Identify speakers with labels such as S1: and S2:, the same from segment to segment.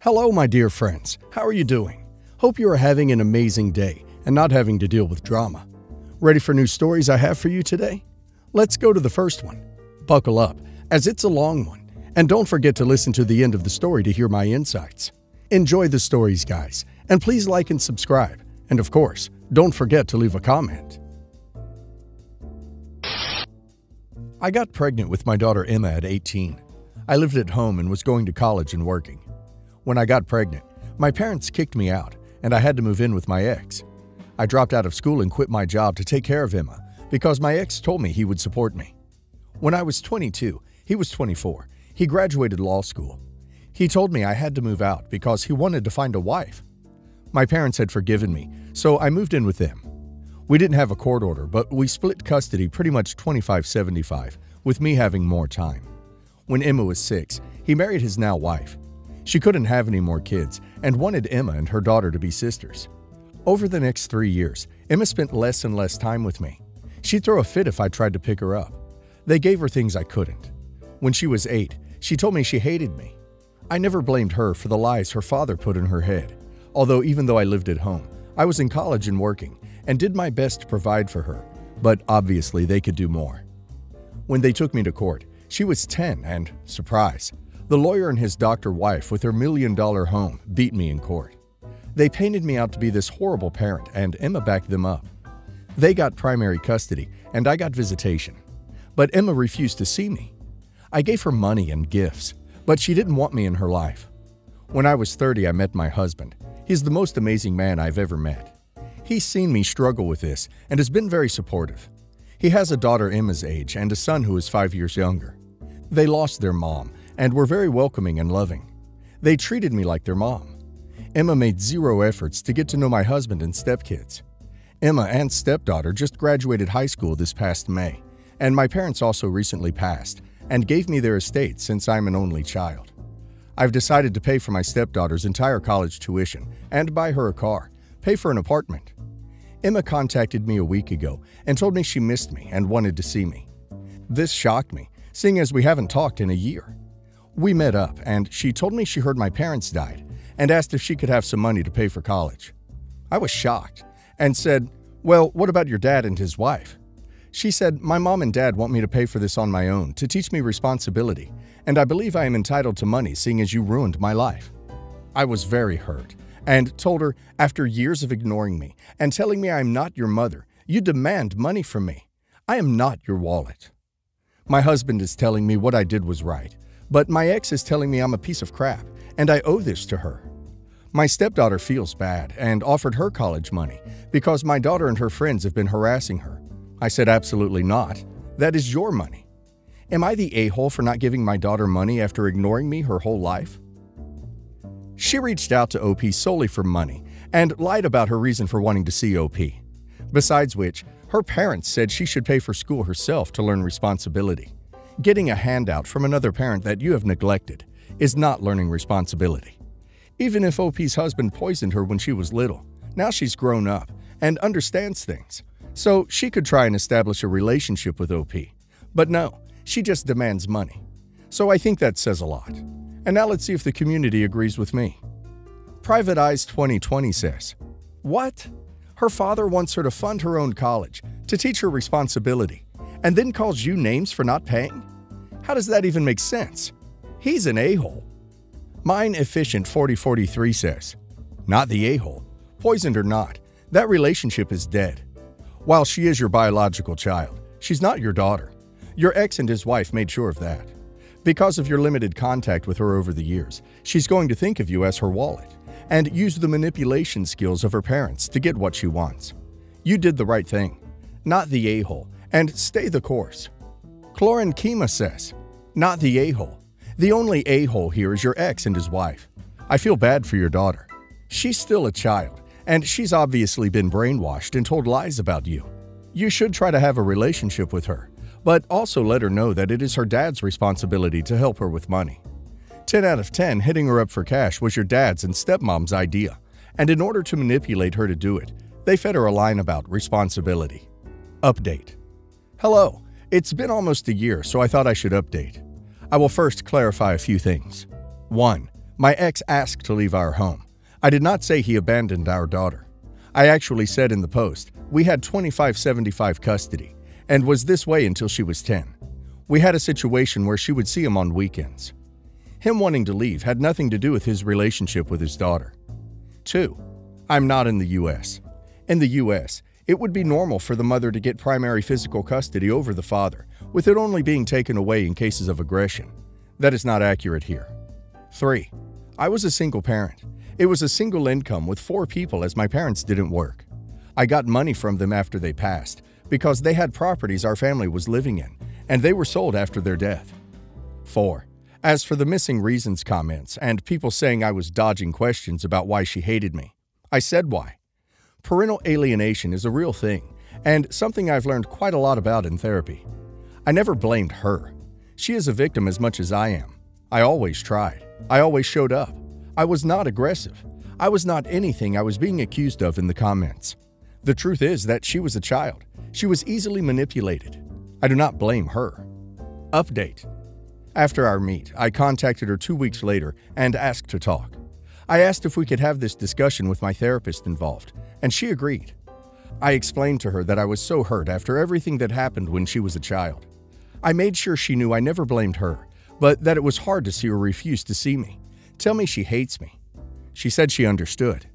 S1: Hello, my dear friends. How are you doing? Hope you are having an amazing day and not having to deal with drama. Ready for new stories I have for you today? Let's go to the first one. Buckle up, as it's a long one, and don't forget to listen to the end of the story to hear my insights. Enjoy the stories, guys, and please like and subscribe. And of course, don't forget to leave a comment. I got pregnant with my daughter Emma at 18. I lived at home and was going to college and working. When I got pregnant, my parents kicked me out, and I had to move in with my ex. I dropped out of school and quit my job to take care of Emma because my ex told me he would support me. When I was 22, he was 24. He graduated law school. He told me I had to move out because he wanted to find a wife. My parents had forgiven me, so I moved in with them. We didn't have a court order, but we split custody pretty much 25-75, with me having more time. When Emma was 6, he married his now wife. She couldn't have any more kids and wanted Emma and her daughter to be sisters. Over the next 3 years, Emma spent less and less time with me. She'd throw a fit if I tried to pick her up. They gave her things I couldn't. When she was 8, she told me she hated me. I never blamed her for the lies her father put in her head, although even though I lived at home, I was in college and working and did my best to provide for her, but obviously they could do more. When they took me to court, she was 10 and, surprise, the lawyer and his doctor wife with their $1 million home beat me in court. They painted me out to be this horrible parent, and Emma backed them up. They got primary custody, and I got visitation. But Emma refused to see me. I gave her money and gifts, but she didn't want me in her life. When I was 30, I met my husband. He's the most amazing man I've ever met. He's seen me struggle with this and has been very supportive. He has a daughter Emma's age and a son who is 5 years younger. They lost their mom and were very welcoming and loving. They treated me like their mom. Emma made zero efforts to get to know my husband and stepkids. Emma and stepdaughter just graduated high school this past May, and my parents also recently passed and gave me their estate since I'm an only child. I've decided to pay for my stepdaughter's entire college tuition and buy her a car, pay for an apartment. Emma contacted me a week ago and told me she missed me and wanted to see me. This shocked me, seeing as we haven't talked in a year. We met up, and she told me she heard my parents died and asked if she could have some money to pay for college. I was shocked and said, "Well, what about your dad and his wife?" She said, "My mom and dad want me to pay for this on my own to teach me responsibility, and I believe I am entitled to money seeing as you ruined my life." I was very hurt and told her, after years of ignoring me and telling me I am not your mother, you demand money from me. I am not your wallet. My husband is telling me what I did was right, but my ex is telling me I'm a piece of crap and I owe this to her. My stepdaughter feels bad and offered her college money because my daughter and her friends have been harassing her. I said absolutely not. That is your money. Am I the a-hole for not giving my daughter money after ignoring me her whole life? She reached out to OP solely for money and lied about her reason for wanting to see OP. Besides which, her parents said she should pay for school herself to learn responsibility. Getting a handout from another parent that you have neglected is not learning responsibility. Even if OP's husband poisoned her when she was little, now she's grown up and understands things, so she could try and establish a relationship with OP. But no, she just demands money. So I think that says a lot. And now let's see if the community agrees with me. Private Eyes 2020 says, "What? Her father wants her to fund her own college, to teach her responsibility, and then calls you names for not paying? How does that even make sense? He's an a-hole." Mine Efficient 4043 says, "Not the a-hole. Poisoned or not, that relationship is dead. While she is your biological child, she's not your daughter. Your ex and his wife made sure of that. Because of your limited contact with her over the years, she's going to think of you as her wallet and use the manipulation skills of her parents to get what she wants. You did the right thing, not the a-hole, and stay the course." Clorin Kima says, "Not the a-hole. The only a-hole here is your ex and his wife. I feel bad for your daughter. She's still a child, and she's obviously been brainwashed and told lies about you. You should try to have a relationship with her, but also let her know that it is her dad's responsibility to help her with money. 10 out of 10 hitting her up for cash was your dad's and stepmom's idea, and in order to manipulate her to do it, they fed her a line about responsibility." Update. Hello, it's been almost a year, so I thought I should update. I will first clarify a few things. 1. My ex asked to leave our home. I did not say he abandoned our daughter. I actually said in the post, we had 25/75 custody, and was this way until she was 10. We had a situation where she would see him on weekends. Him wanting to leave had nothing to do with his relationship with his daughter. 2. I'm not in the U.S. In the U.S., it would be normal for the mother to get primary physical custody over the father, with it only being taken away in cases of aggression. That is not accurate here. 3. I was a single parent. It was a single income with 4 people as my parents didn't work. I got money from them after they passed because they had properties our family was living in, and they were sold after their death. 4. As for the missing reasons comments and people saying I was dodging questions about why she hated me, I said why. Parental alienation is a real thing, and something I've learned quite a lot about in therapy. I never blamed her. She is a victim as much as I am. I always tried. I always showed up. I was not aggressive. I was not anything I was being accused of in the comments. The truth is that she was a child. She was easily manipulated. I do not blame her. Update. After our meet, I contacted her 2 weeks later and asked to talk. I asked if we could have this discussion with my therapist involved, and she agreed. I explained to her that I was so hurt after everything that happened when she was a child. I made sure she knew I never blamed her, but that it was hard to see her refuse to see me, tell me she hates me. She said she understood.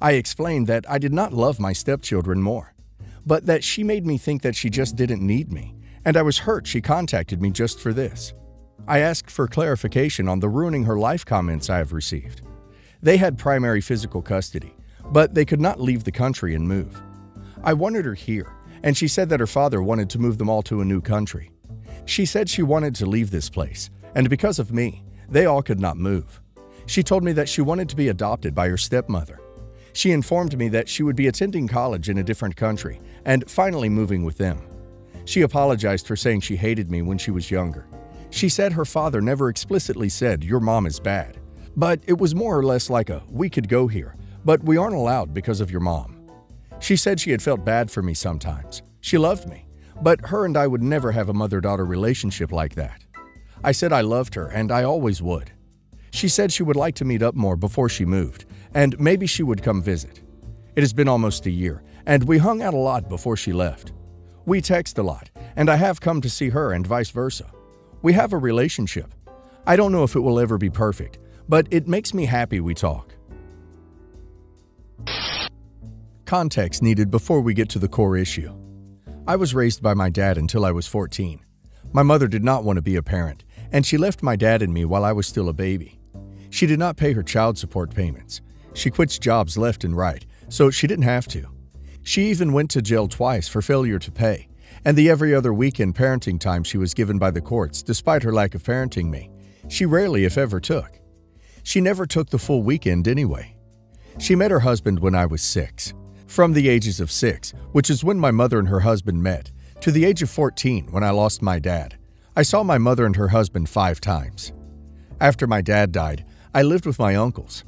S1: I explained that I did not love my stepchildren more, but that she made me think that she just didn't need me, and I was hurt she contacted me just for this. I asked for clarification on the ruining her life comments I have received. They had primary physical custody, but they could not leave the country and move. I wanted her here, and she said that her father wanted to move them all to a new country. She said she wanted to leave this place, and because of me, they all could not move. She told me that she wanted to be adopted by her stepmother. She informed me that she would be attending college in a different country and finally moving with them. She apologized for saying she hated me when she was younger. She said her father never explicitly said, "Your mom is bad," but it was more or less like a, "We could go here, but we aren't allowed because of your mom." She said she had felt bad for me sometimes. She loved me, but her and I would never have a mother-daughter relationship like that. I said I loved her and I always would. She said she would like to meet up more before she moved, and maybe she would come visit. It has been almost a year, and we hung out a lot before she left. We text a lot, and I have come to see her and vice versa. We have a relationship. I don't know if it will ever be perfect, but it makes me happy we talk. Context needed before we get to the core issue. I was raised by my dad until I was 14. My mother did not want to be a parent, and she left my dad and me while I was still a baby. She did not pay her child support payments. She quits jobs left and right, so she didn't have to. She even went to jail twice for failure to pay, and the every other weekend parenting time she was given by the courts despite her lack of parenting me, she rarely if ever took. She never took the full weekend anyway. She met her husband when I was 6. From the ages of 6, which is when my mother and her husband met, to the age of 14 when I lost my dad, I saw my mother and her husband 5 times. After my dad died, I lived with my uncles.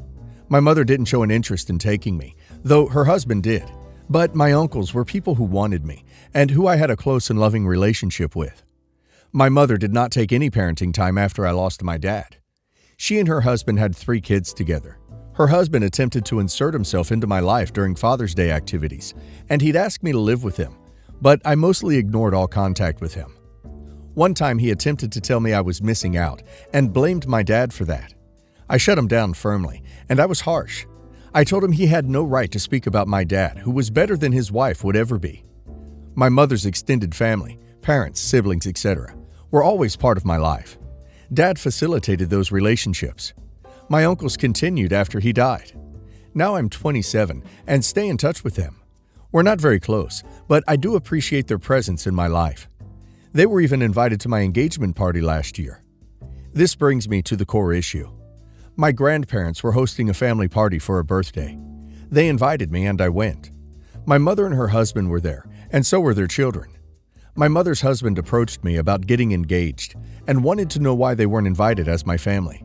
S1: My mother didn't show an interest in taking me, though her husband did, but my uncles were people who wanted me and who I had a close and loving relationship with. My mother did not take any parenting time after I lost my dad. She and her husband had 3 kids together. Her husband attempted to insert himself into my life during Father's Day activities, and he'd asked me to live with him, but I mostly ignored all contact with him. One time he attempted to tell me I was missing out and blamed my dad for that. I shut him down firmly, and I was harsh. I told him he had no right to speak about my dad, who was better than his wife would ever be. My mother's extended family, parents, siblings, etc., were always part of my life. Dad facilitated those relationships. My uncles continued after he died. Now I'm 27 and stay in touch with them. We're not very close, but I do appreciate their presence in my life. They were even invited to my engagement party last year. This brings me to the core issue. My grandparents were hosting a family party for a birthday. They invited me and I went. My mother and her husband were there, and so were their children. My mother's husband approached me about getting engaged and wanted to know why they weren't invited as my family.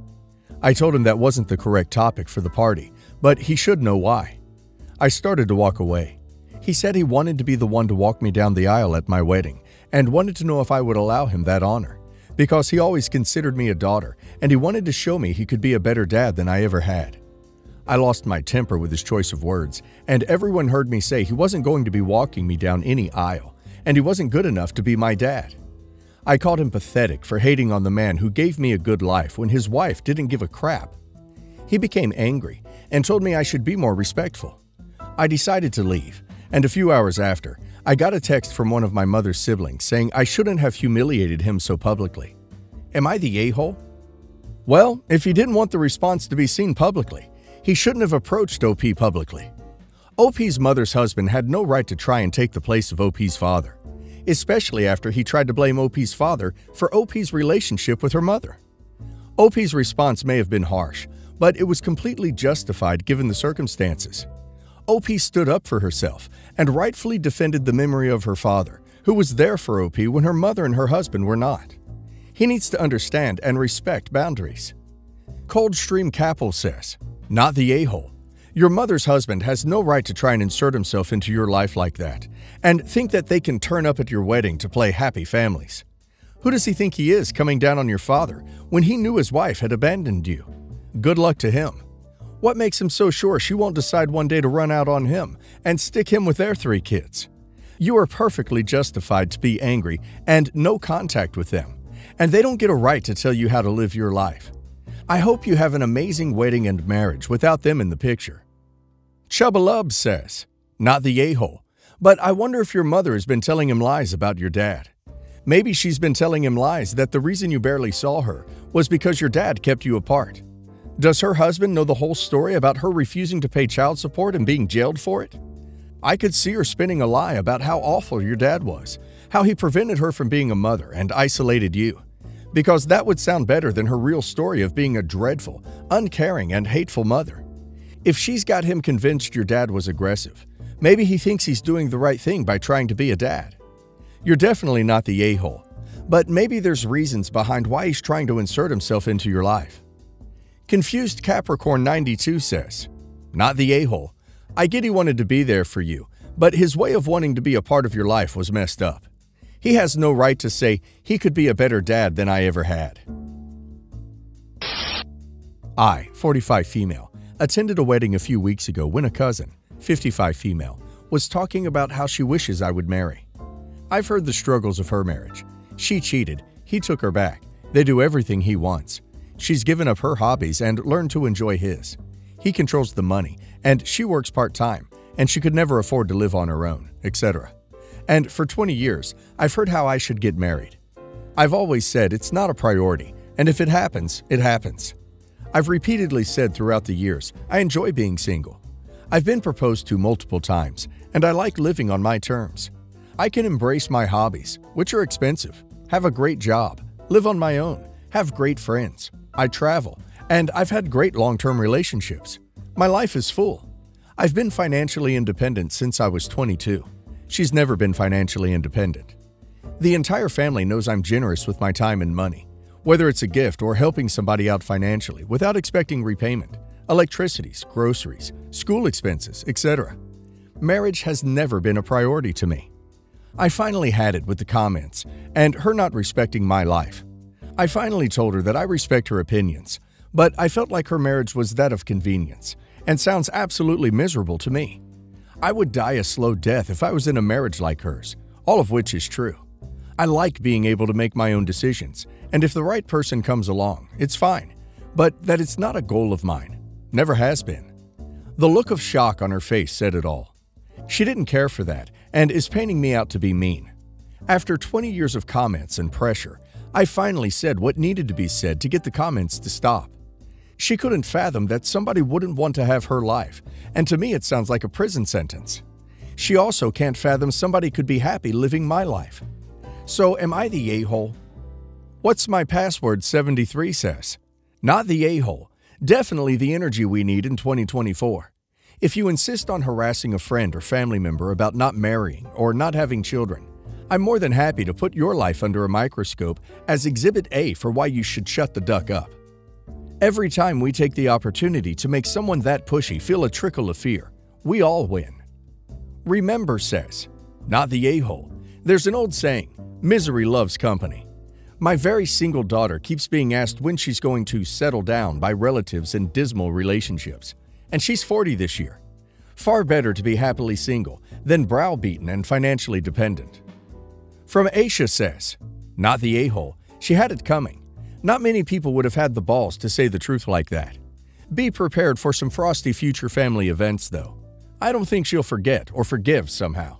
S1: I told him that wasn't the correct topic for the party, but he should know why. I started to walk away. He said he wanted to be the one to walk me down the aisle at my wedding and wanted to know if I would allow him that honor, because he always considered me a daughter and he wanted to show me he could be a better dad than I ever had. I lost my temper with his choice of words, and everyone heard me say he wasn't going to be walking me down any aisle, and he wasn't good enough to be my dad. I called him pathetic for hating on the man who gave me a good life when his wife didn't give a crap. He became angry and told me I should be more respectful. I decided to leave, and a few hours after, I got a text from one of my mother's siblings saying I shouldn't have humiliated him so publicly. Am I the a-hole? Well, if he didn't want the response to be seen publicly, he shouldn't have approached OP publicly. OP's mother's husband had no right to try and take the place of OP's father, especially after he tried to blame OP's father for OP's relationship with her mother. OP's response may have been harsh, but it was completely justified given the circumstances. OP stood up for herself and rightfully defended the memory of her father, who was there for OP when her mother and her husband were not. He needs to understand and respect boundaries. Coldstream Capel says, "Not the a-hole. Your mother's husband has no right to try and insert himself into your life like that and think that they can turn up at your wedding to play happy families. Who does he think he is coming down on your father when he knew his wife had abandoned you? Good luck to him. What makes him so sure she won't decide one day to run out on him and stick him with their 3 kids? You are perfectly justified to be angry and no contact with them, and they don't get a right to tell you how to live your life. I hope you have an amazing wedding and marriage without them in the picture." Chubbalub says, "Not the a-hole, but I wonder if your mother has been telling him lies about your dad. Maybe she's been telling him lies that the reason you barely saw her was because your dad kept you apart. Does her husband know the whole story about her refusing to pay child support and being jailed for it? I could see her spinning a lie about how awful your dad was, how he prevented her from being a mother and isolated you, because that would sound better than her real story of being a dreadful, uncaring, and hateful mother. If she's got him convinced your dad was aggressive, maybe he thinks he's doing the right thing by trying to be a dad. You're definitely not the a-hole, but maybe there's reasons behind why he's trying to insert himself into your life." Confused Capricorn 92 says, "Not the a-hole. I get he wanted to be there for you, but his way of wanting to be a part of your life was messed up. He has no right to say he could be a better dad than I ever had." I, 45 female, attended a wedding a few weeks ago when a cousin, 55 female, was talking about how she wishes I would marry. I've heard the struggles of her marriage. She cheated, he took her back, they do everything he wants. She's given up her hobbies and learned to enjoy his. He controls the money, and she works part-time, and she could never afford to live on her own, etc. And for 20 years, I've heard how I should get married. I've always said it's not a priority, and if it happens, it happens. I've repeatedly said throughout the years, I enjoy being single. I've been proposed to multiple times, and I like living on my terms. I can embrace my hobbies, which are expensive, have a great job, live on my own, have great friends. I travel, and I've had great long-term relationships. My life is full. I've been financially independent since I was 22. She's never been financially independent. The entire family knows I'm generous with my time and money, whether it's a gift or helping somebody out financially without expecting repayment, electricities, groceries, school expenses, etc. Marriage has never been a priority to me. I finally had it with the comments and her not respecting my life. I finally told her that I respect her opinions, but I felt like her marriage was that of convenience and sounds absolutely miserable to me. I would die a slow death if I was in a marriage like hers, all of which is true. I like being able to make my own decisions, and if the right person comes along, it's fine, but that it's not a goal of mine. Never has been. The look of shock on her face said it all. She didn't care for that and is painting me out to be mean. After 20 years of comments and pressure, I finally said what needed to be said to get the comments to stop. She couldn't fathom that somebody wouldn't want to have her life, and to me it sounds like a prison sentence. She also can't fathom somebody could be happy living my life. So am I the a-hole? What's my password 73 says, "Not the a-hole, definitely the energy we need in 2024. If you insist on harassing a friend or family member about not marrying or not having children, I'm more than happy to put your life under a microscope as Exhibit A for why you should shut the duck up. Every time we take the opportunity to make someone that pushy feel a trickle of fear, we all win." Remember says, "Not the a-hole. There's an old saying, misery loves company. My very single daughter keeps being asked when she's going to settle down by relatives in dismal relationships, and she's 40 this year. Far better to be happily single than browbeaten and financially dependent. From Aisha says, "Not the a-hole. She had it coming. Not many people would have had the balls to say the truth like that. Be prepared for some frosty future family events, though. I don't think she'll forget or forgive somehow."